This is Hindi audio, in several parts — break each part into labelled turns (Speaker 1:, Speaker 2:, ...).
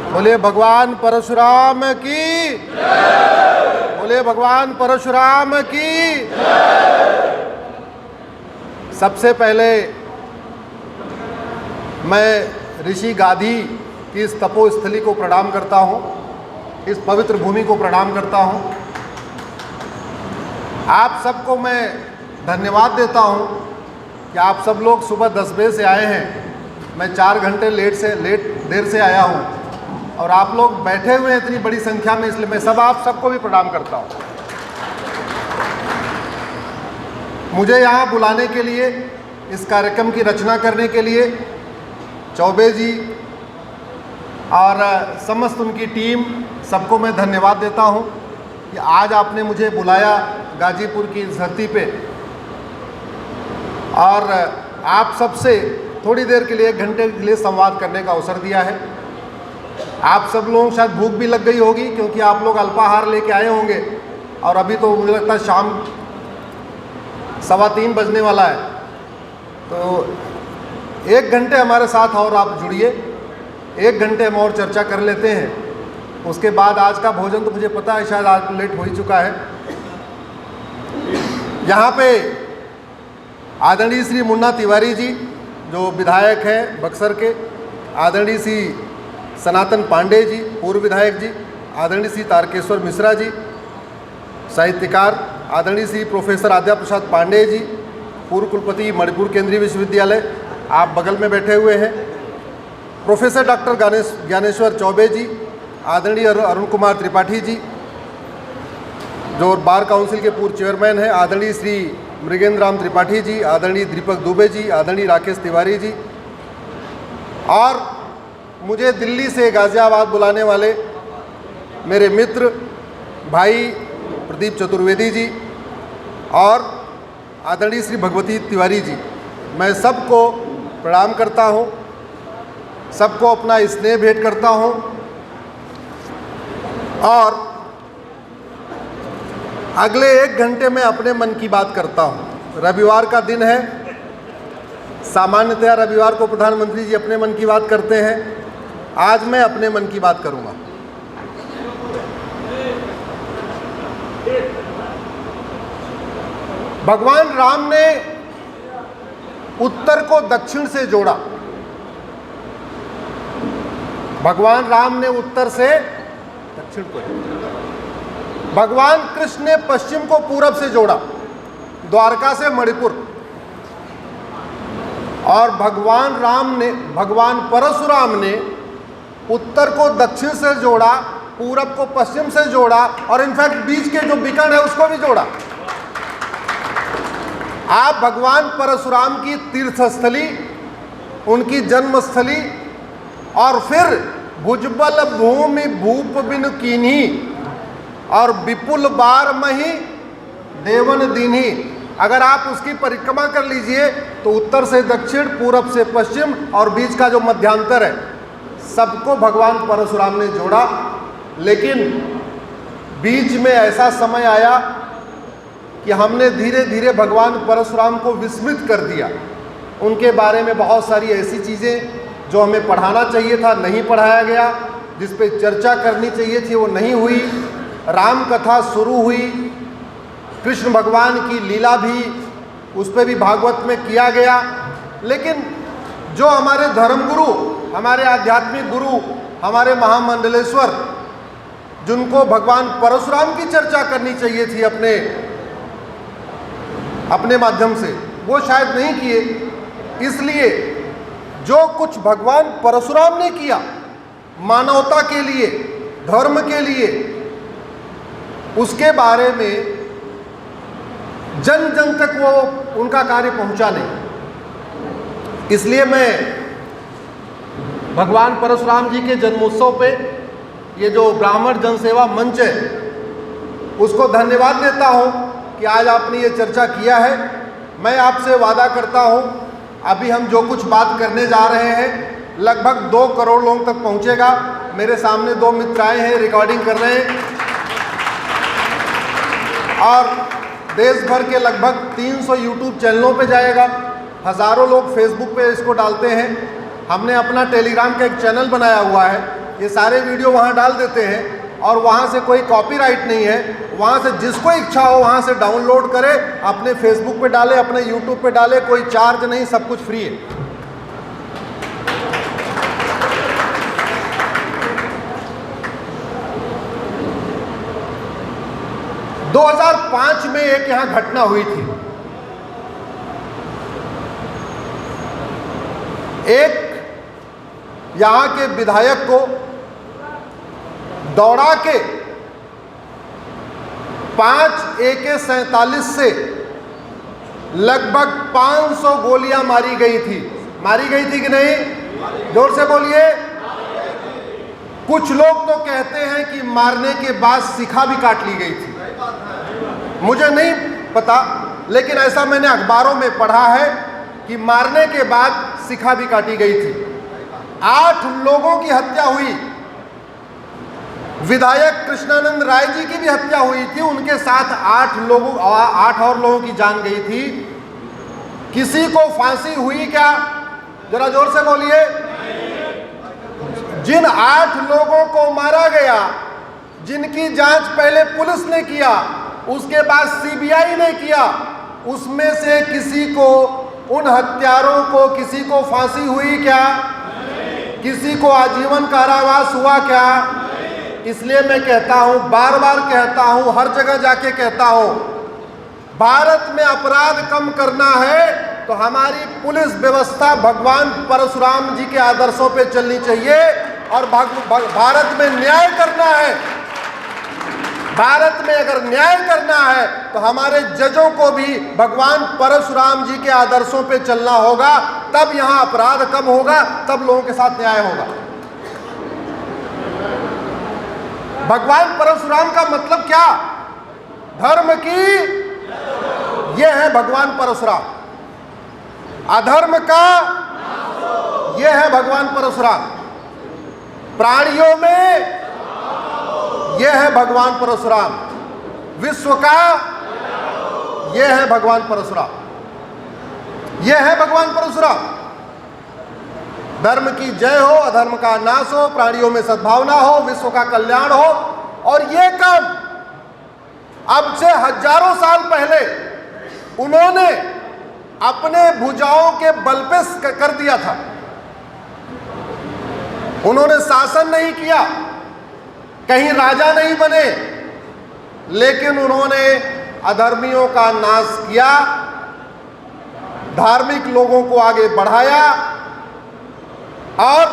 Speaker 1: बोले भगवान परशुराम की, बोले भगवान परशुराम की। सबसे पहले मैं ऋषि गादी की इस तपोस्थली को प्रणाम करता हूँ, इस पवित्र भूमि को प्रणाम करता हूँ। आप सबको मैं धन्यवाद देता हूँ कि आप सब लोग सुबह 10 बजे से आए हैं। मैं 4 घंटे देर से आया हूँ और आप लोग बैठे हुए हैं इतनी बड़ी संख्या में, इसलिए मैं आप सबको भी प्रणाम करता हूँ। मुझे यहाँ बुलाने के लिए, इस कार्यक्रम की रचना करने के लिए चौबे जी और समस्त उनकी टीम, सबको मैं धन्यवाद देता हूँ कि आज आपने मुझे बुलाया गाजीपुर की इस धरती पे और आप सबसे थोड़ी देर के लिए, 1 घंटे के लिए संवाद करने का अवसर दिया है। आप सब लोगों को शायद भूख भी लग गई होगी क्योंकि आप लोग अल्पाहार लेके आए होंगे और अभी तो मुझे लगता है शाम 3:15 बजने वाला है। तो 1 घंटे हमारे साथ और आप जुड़िए, 1 घंटे हम और चर्चा कर लेते हैं। उसके बाद आज का भोजन तो मुझे पता है शायद आज लेट हो ही चुका है। यहाँ पे आदरणीय श्री मुन्ना तिवारी जी जो विधायक हैं बक्सर के, आदरणीय श्री सनातन पांडे जी पूर्व विधायक जी, आदरणीय श्री तारकेश्वर मिश्रा जी साहित्यकार, आदरणीय श्री प्रोफेसर आद्या प्रसाद पांडे जी पूर्व कुलपति मणिपुर केंद्रीय विश्वविद्यालय, आप बगल में बैठे हुए हैं, प्रोफेसर डॉक्टर ज्ञानेश्वर चौबे जी, आदरणीय अरुण कुमार त्रिपाठी जी जो बार काउंसिल के पूर्व चेयरमैन हैं, आदरणीय श्री मृगेंद्र राम त्रिपाठी जी, आदरणीय दीपक दुबे जी, आदरणीय राकेश तिवारी जी, और मुझे दिल्ली से गाज़ियाबाद बुलाने वाले मेरे मित्र भाई प्रदीप चतुर्वेदी जी और आदरणीय श्री भगवती तिवारी जी, मैं सबको प्रणाम करता हूँ, सबको अपना स्नेह भेंट करता हूँ। और अगले 1 घंटे में अपने मन की बात करता हूँ। रविवार का दिन है, सामान्यतया रविवार को प्रधानमंत्री जी अपने मन की बात करते हैं, आज मैं अपने मन की बात करूँगा। भगवान राम ने उत्तर को दक्षिण से जोड़ा, भगवान राम ने उत्तर से दक्षिण को जोड़ा, भगवान कृष्ण ने पश्चिम को पूरब से जोड़ा, द्वारका से मणिपुर, और भगवान परशुराम ने उत्तर को दक्षिण से जोड़ा, पूरब को पश्चिम से जोड़ा और इनफैक्ट बीच के जो बिकन है उसको भी जोड़ा। आप भगवान परशुराम की तीर्थस्थली, उनकी जन्मस्थली और फिर भुजबल भूमि भूप बिनु कीन्ही और विपुल बार मही देवन दीन्ही, अगर आप उसकी परिक्रमा कर लीजिए तो उत्तर से दक्षिण, पूरब से पश्चिम और बीच का जो मध्यांतर है सबको भगवान परशुराम ने जोड़ा। लेकिन बीच में ऐसा समय आया कि हमने धीरे धीरे भगवान परशुराम को विस्मृत कर दिया। उनके बारे में बहुत सारी ऐसी चीज़ें जो हमें पढ़ाना चाहिए था नहीं पढ़ाया गया, जिस पे चर्चा करनी चाहिए थी वो नहीं हुई। राम कथा शुरू हुई, कृष्ण भगवान की लीला भी उस पर भी भागवत में किया गया, लेकिन जो हमारे धर्मगुरु, हमारे आध्यात्मिक गुरु, हमारे महामंडलेश्वर, जिनको भगवान परशुराम की चर्चा करनी चाहिए थी अपने माध्यम से, वो शायद नहीं किए। इसलिए जो कुछ भगवान परशुराम ने किया मानवता के लिए, धर्म के लिए, उसके बारे में जन जन तक वो उनका कार्य पहुंचा नहीं। इसलिए मैं भगवान परशुराम जी के जन्मोत्सव पे ये जो ब्राह्मण जनसेवा मंच है उसको धन्यवाद देता हूं कि आज आपने ये चर्चा किया है। मैं आपसे वादा करता हूं अभी हम जो कुछ बात करने जा रहे हैं लगभग 2 करोड़ लोगों तक पहुंचेगा। मेरे सामने 2 मित्र आए हैं, रिकॉर्डिंग कर रहे हैं और देश भर के लगभग 300 यूट्यूब चैनलों पे जाएगा। हज़ारों लोग फेसबुक पे इसको डालते हैं। हमने अपना टेलीग्राम का एक चैनल बनाया हुआ है ये सारे वीडियो वहाँ डाल देते हैं और वहाँ से कोई कॉपीराइट नहीं है। वहाँ से जिसको इच्छा हो वहाँ से डाउनलोड करे, अपने फेसबुक पे डाले, अपने यूट्यूब पे डाले, कोई चार्ज नहीं, सब कुछ फ्री है। दो 2005 में एक यहाँ घटना हुई थी। एक यहाँ के विधायक को दौड़ा के 5 AK-47 से लगभग 500 गोलियां मारी गई थी। मारी गई थी कि नहीं? जोर से बोलिए। कुछ लोग तो कहते हैं कि मारने के बाद शिखा भी काट ली गई थी। मुझे नहीं पता, लेकिन ऐसा मैंने अखबारों में पढ़ा है कि मारने के बाद शिखा भी काटी गई थी। 8 लोगों की हत्या हुई। विधायक कृष्णानंद राय जी की भी हत्या हुई थी, उनके साथ 8 और लोगों की जान गई थी। किसी को फांसी हुई क्या? जरा जोर से बोलिए। जिन 8 लोगों को मारा गया, जिनकी जांच पहले पुलिस ने किया, उसके बाद CBI ने किया, उसमें से किसी को, उन हत्यारों को किसी को फांसी हुई क्या? किसी को आजीवन कारावास हुआ क्या? इसलिए मैं कहता हूं, बार बार कहता हूं, हर जगह जाके कहता हूं, भारत में अपराध कम करना है तो हमारी पुलिस व्यवस्था भगवान परशुराम जी के आदर्शों पे चलनी चाहिए। और भारत में न्याय करना है, भारत में अगर न्याय करना है तो हमारे जजों को भी भगवान परशुराम जी के आदर्शों पे चलना होगा। तब यहां अपराध कम होगा, तब लोगों के साथ न्याय होगा। भगवान परशुराम का मतलब क्या? धर्म की, ये है भगवान परशुराम। अधर्म का, ये है भगवान परशुराम। प्राणियों में, ये है भगवान परशुराम। विश्व का, ये है भगवान परशुराम। ये है भगवान परशुराम। धर्म की जय हो, अधर्म का नाश हो, प्राणियों में सद्भावना हो, विश्व का कल्याण हो। और ये काम अब से हजारों साल पहले उन्होंने अपने भुजाओं के बल पे कर दिया था। उन्होंने शासन नहीं किया, कहीं राजा नहीं बने, लेकिन उन्होंने अधर्मियों का नाश किया, धार्मिक लोगों को आगे बढ़ाया। और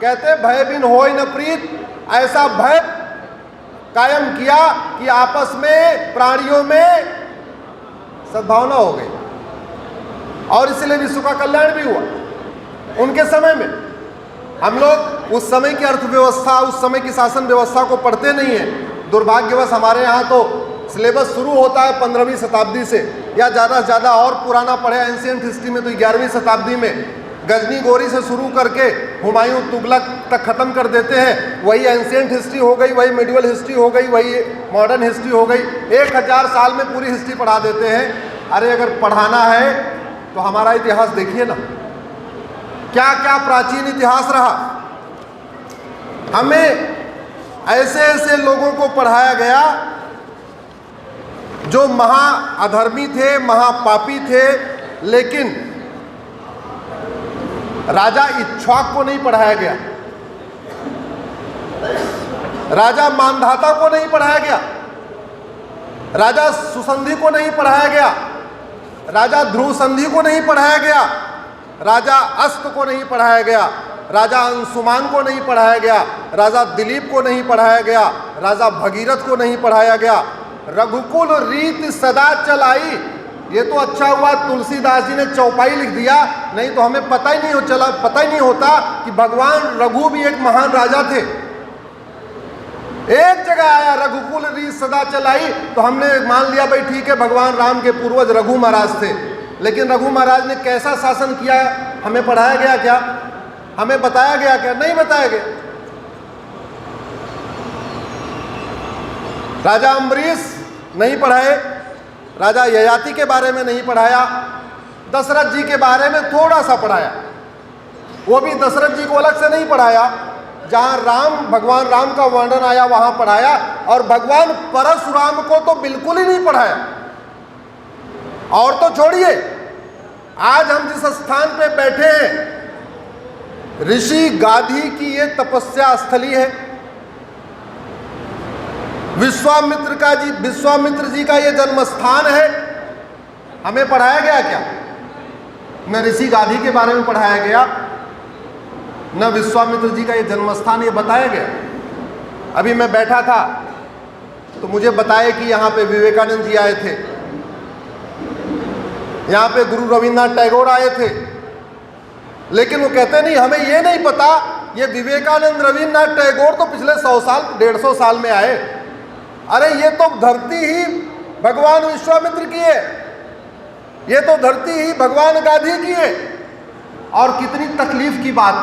Speaker 1: कहते भय बिन होय न प्रीत, ऐसा भय कायम किया कि आपस में, प्राणियों में सद्भावना हो गई और इसलिए विश्व का कल्याण भी हुआ। उनके समय में हम लोग उस समय की अर्थव्यवस्था, उस समय की शासन व्यवस्था को पढ़ते नहीं है। दुर्भाग्यवश हमारे यहाँ तो सिलेबस शुरू होता है 15वीं शताब्दी से, या ज़्यादा से ज़्यादा और पुराना पढ़े एंशिएंट हिस्ट्री में तो 11वीं शताब्दी में गजनी गोरी से शुरू करके हुमायूं तुगलक तक ख़त्म कर देते हैं। वही एंशिएंट हिस्ट्री हो गई, वही मिडिवल हिस्ट्री हो गई, वही मॉडर्न हिस्ट्री हो गई। 1000 साल में पूरी हिस्ट्री पढ़ा देते हैं। अरे अगर पढ़ाना है तो हमारा इतिहास देखिए ना, क्या क्या प्राचीन इतिहास रहा। हमें ऐसे ऐसे लोगों को पढ़ाया गया जो महा अधर्मी थे, महापापी थे, लेकिन राजा इक्ष्वाक को नहीं पढ़ाया गया, राजा मानधाता को नहीं पढ़ाया गया, राजा सुसंधि को नहीं पढ़ाया गया, राजा ध्रुव संधि को नहीं पढ़ाया गया, राजा अस्त को नहीं पढ़ाया गया, राजा अंशुमान को नहीं पढ़ाया गया, राजा दिलीप को नहीं पढ़ाया गया, राजा भगीरथ को नहीं पढ़ाया गया। रघुकुल रीत सदा चलाई, ये तो अच्छा हुआ तुलसीदास जी ने चौपाई लिख दिया, नहीं तो हमें पता ही नहीं होता कि भगवान रघु भी एक महान राजा थे। एक जगह आया रघुकुल रीत सदा चलाई, तो हमने मान लिया भाई ठीक है, भगवान राम के पूर्वज रघु महाराज थे। लेकिन रघु महाराज ने कैसा शासन किया हमें पढ़ाया गया क्या? हमें बताया गया क्या? नहीं बताया गया। राजा अम्बरीश नहीं पढ़ाए, राजा ययाति के बारे में नहीं पढ़ाया, दशरथ जी के बारे में थोड़ा सा पढ़ाया, वो भी दशरथ जी को अलग से नहीं पढ़ाया। जहाँ भगवान राम का वर्णन आया वहाँ पढ़ाया, और भगवान परशुराम को तो बिल्कुल ही नहीं पढ़ाया। और तो छोड़िए, आज हम जिस स्थान पे बैठे हैं, ऋषि गाधी की ये तपस्या स्थली है। विश्वामित्र जी का ये जन्म स्थान है। हमें पढ़ाया गया क्या? न ऋषि गाधी के बारे में पढ़ाया गया, न विश्वामित्र जी का ये जन्म स्थान ये बताया गया। अभी मैं बैठा था तो मुझे बताया कि यहाँ पे विवेकानंद जी आए थे, यहाँ पे गुरु रविन्द्रनाथ टैगोर आए थे, लेकिन वो कहते नहीं, हमें ये नहीं पता ये विवेकानंद रविन्द्रनाथ टैगोर तो पिछले 100 साल 150 साल में आए। अरे ये तो धरती ही भगवान विश्वामित्र की है, ये तो धरती ही भगवान गांधी की है। और कितनी तकलीफ की बात,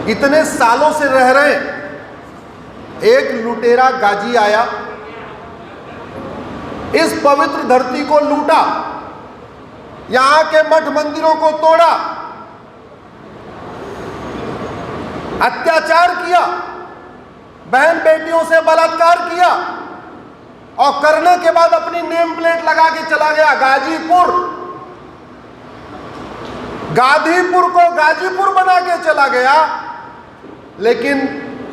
Speaker 1: इतने सालों से रह रहे, एक लुटेरा गाजी आया, इस पवित्र धरती को लूटा, यहां के मठ मंदिरों को तोड़ा, अत्याचार किया, बहन बेटियों से बलात्कार किया, और करने के बाद अपनी नेम प्लेट लगा के चला गया गाजीपुर। गाजीपुर को गाजीपुर बना के चला गया। लेकिन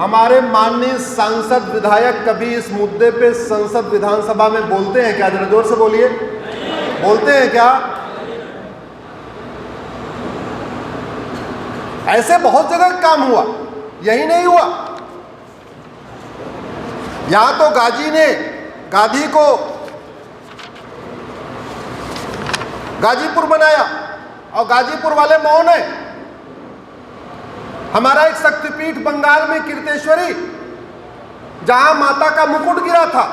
Speaker 1: हमारे माननीय सांसद विधायक कभी इस मुद्दे पे संसद विधानसभा में बोलते हैं क्या? जरा जोर से बोलिए, बोलते हैं क्या? ऐसे बहुत जगह काम हुआ, यही नहीं हुआ। यहां तो गाजी ने गांधी को गाजीपुर बनाया, और गाजीपुर वाले मौन है। हमारा एक शक्तिपीठ बंगाल में कीर्तेश्वरी, जहां माता का मुकुट गिरा था,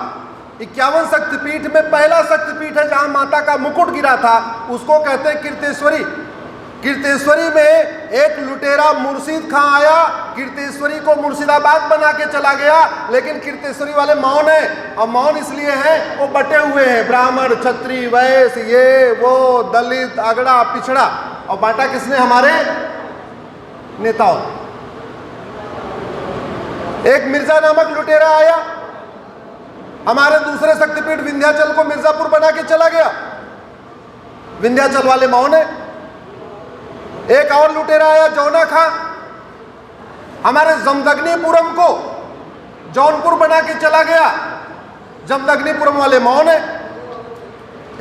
Speaker 1: 51 शक्तिपीठ में पहला शक्तिपीठ है जहां माता का मुकुट गिरा था, उसको कहते हैं कीर्तेश्वरी। कीर्तेश्वरी में एक लुटेरा मुर्शिद खां आया, कीर्तेश्वरी को मुर्शिदाबाद बना के चला गया, लेकिन कीर्तेश्वरी वाले मौन है। और मौन इसलिए हैं, वो बटे हुए हैं, ब्राह्मण, क्षत्रिय, वैश्य, ये वो, दलित, अगड़ा, पिछड़ा, और बांटा किसने? हमारे नेताओं। एक मिर्जा नामक लुटेरा आया, हमारे दूसरे शक्तिपीठ विंध्याचल को मिर्जापुर बना के चला गया, विंध्याचल वाले मौन है। एक और लुटेरा आया जौना खां, हमारे जमदग्नीपुरम को जौनपुर बना के चला गया, जमदग्नीपुरम वाले मौन है।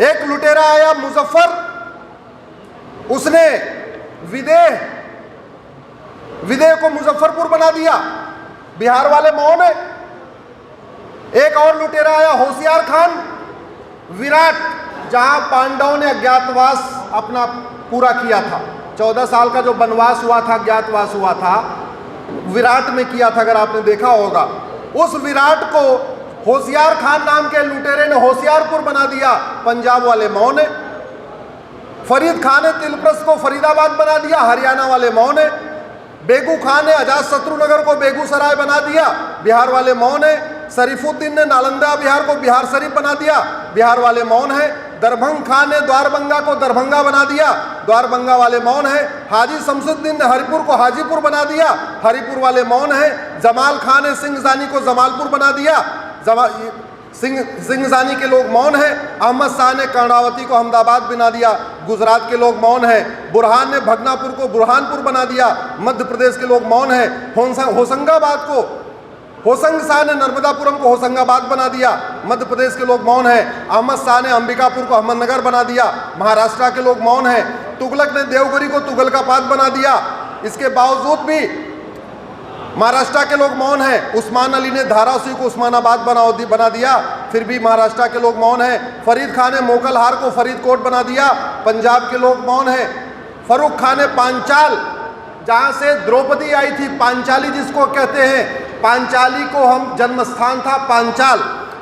Speaker 1: एक लुटेरा आया मुजफ्फर, उसने विदेह को मुजफ्फरपुर बना दिया, बिहार वाले मौन है। एक और लुटेरा आया होशियार खान, विराट, जहां पांडवों ने अज्ञातवास अपना पूरा किया था, 14 साल का जो वनवास हुआ था, अज्ञातवास हुआ था, विराट में किया था, अगर आपने देखा होगा। उस विराट को होशियार खान नाम के लुटेरे ने होशियारपुर बना दिया, पंजाब वाले मौन है। फरीद खान ने तिलप्रस को फरीदाबाद बना दिया, हरियाणा वाले मौन है। बेगू खान ने अजातशत्रु नगर को बेगूसराय बना दिया, बिहार वाले मौन है। शरीफुद्दीन ने नालंदा बिहार को बिहार शरीफ बना दिया, बिहार वाले मौन है। दरभंग खान ने द्वारबंगा को दरभंगा बना दिया, द्वारबंगा वाले मौन है। हाजी शमसुद्दीन ने हरिपुर को हाजीपुर बना दिया, हरिपुर वाले मौन है। जमाल खान ने सिंहजानी को जमालपुर बना दिया, सिंहजानी के लोग मौन है। अहमद शाह ने कर्णावती को अहमदाबाद बना दिया, गुजरात के लोग मौन है। बुरहान ने भगनापुर को बुरहानपुर बना दिया, मध्य प्रदेश के लोग मौन है। होशंगाबाद को होशंग शाह ने नर्मदापुरम को होशंगाबाद बना दिया, मध्य प्रदेश के लोग मौन है। अहमद शाह ने अंबिकापुर को अहमदनगर बना दिया, महाराष्ट्र के लोग मौन है। तुगलक ने देवगिरी को तुगलकाबाद बना दिया, इसके बावजूद भी महाराष्ट्र के लोग मौन है। उस्मान अली ने धारावी को उस्मानाबाद बना दिया, फिर भी महाराष्ट्र के लोग मौन है। फरीद खान ने मोकलहार को फरीदकोट बना दिया, पंजाब के लोग मौन है। फरूख खान ने पांचाल, जहाँ से द्रौपदी आई थी, पांचाली जिसको कहते हैं, पांचाली को हम जन्म स्थान था पांचाल,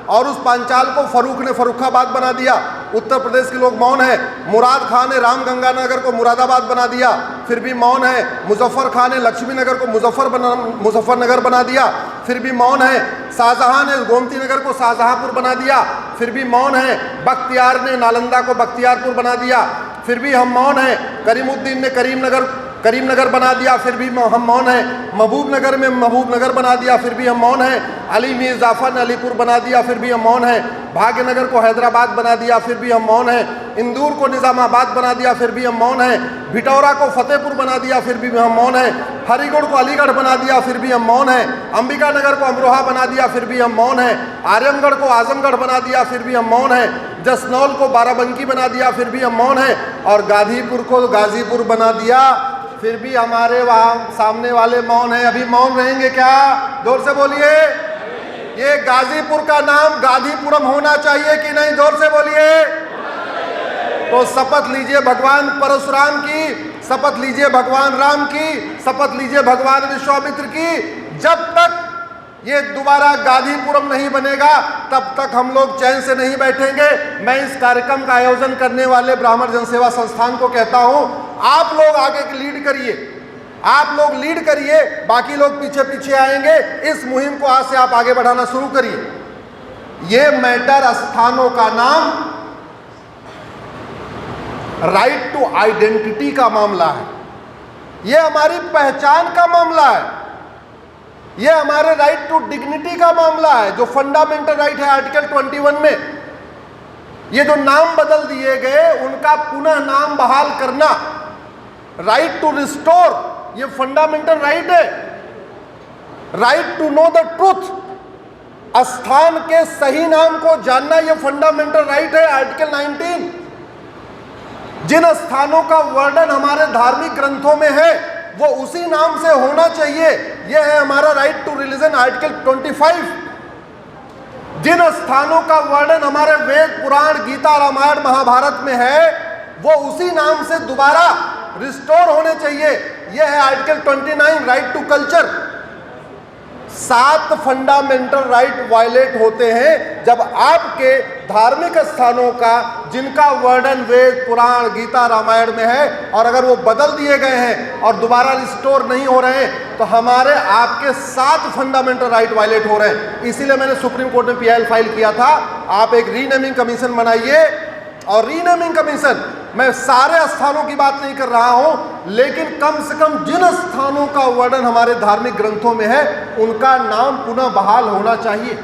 Speaker 1: और उस पांचाल को फरूख ने फरुखाबाद बना दिया, उत्तर प्रदेश के लोग मौन है। मुराद खान ने रामगंगानगर को मुरादाबाद बना दिया, फिर भी मौन है। मुजफ्फर खान ने लक्ष्मीनगर को मुजफ्फरनगर बना दिया, फिर भी मौन है। शाहजहां ने गोमती नगर को शाहजहांपुर बना दिया, फिर भी मौन है। बख्तियार ने नालंदा को बख्तियारपुर बना दिया, फिर भी हम मौन हैं। करीमुद्दीन ने करीमनगर करीमनगर बना दिया फिर भी हम मौन हैं, महबूब नगर में महबूब नगर बना दिया फिर भी हम मौन हैं, अली मीर जाफर ने अलीपुर बना दिया फिर भी हम मौन हैं, भाग्यनगर को हैदराबाद बना दिया फिर भी हम मौन हैं, इंदौर को निज़ामाबाद बना दिया फिर भी हम मौन हैं, भिटौरा को फतेहपुर बना दिया फिर भी हम मौन हैं, हरिगढ़ को अलीगढ़ बना दिया फिर भी हम मौन हैं, अंबिका नगर को अमरोहा बना दिया फिर भी हम मौन हैं, आर्यमगढ़ को आजमगढ़ बना दिया फिर भी हम मौन हैं, जसनौल को बाराबंकी बना दिया फिर भी हम मौन हैं, और गाजीपुर को गाजीपुर बना दिया फिर भी हमारे वहाँ सामने वाले मौन हैं। अभी मौन रहेंगे क्या? जोर से बोलिए। ये गाजीपुर का नाम गाजीपुरम होना चाहिए कि नहीं? जोर से बोलिए। तो शपथ लीजिए भगवान परशुराम की, शपथ लीजिए भगवान राम की, शपथ लीजिए भगवान विश्वामित्र की। जब तक ये दोबारा गाजीपुरम नहीं बनेगा तब तक हम लोग चैन से नहीं बैठेंगे। मैं इस कार्यक्रम का आयोजन करने वाले ब्राह्मण जनसेवा संस्थान को कहता हूं, आप लोग आगे लीड करिए, आप लोग लीड करिए, बाकी लोग पीछे पीछे आएंगे। इस मुहिम को आज से आप आगे बढ़ाना शुरू करिए। ये मैटर स्थानों का नाम राइट टू आइडेंटिटी का मामला है, ये हमारी पहचान का मामला है, ये हमारे राइट टू डिग्निटी का मामला है, जो फंडामेंटल राइट है आर्टिकल 21 में। ये जो नाम बदल दिए गए उनका पुनः नाम बहाल करना, राइट टू रिस्टोर, ये फंडामेंटल राइट है। Right to know the truth, स्थान के सही नाम को जानना, ये फंडामेंटल राइट है आर्टिकल 19। जिन स्थानों का वर्णन हमारे धार्मिक ग्रंथों में है वो उसी नाम से होना चाहिए, यह है हमारा राइट टू रिलीजन आर्टिकल 25। जिन स्थानों का वर्णन हमारे वेद पुराण गीता रामायण महाभारत में है वो उसी नाम से दोबारा रिस्टोर होने चाहिए, यह है article 29 right to culture. 7 fundamental right violate होते हैं जब आपके धार्मिक स्थानों का जिनका वर्णन वेद पुराण गीता रामायण में है और अगर वो बदल दिए गए हैं और दोबारा रिस्टोर नहीं हो रहे हैं तो हमारे आपके 7 फंडामेंटल राइट वायलेट हो रहे हैं। इसीलिए मैंने सुप्रीम कोर्ट में पीआईएल फाइल किया था, आप एक रीनेमिंग कमीशन बनाइए। और रीनेमिंग कमीशन, मैं सारे स्थानों की बात नहीं कर रहा हूं, लेकिन कम से कम जिन स्थानों का वर्णन हमारे धार्मिक ग्रंथों में है उनका नाम पुनः बहाल होना चाहिए।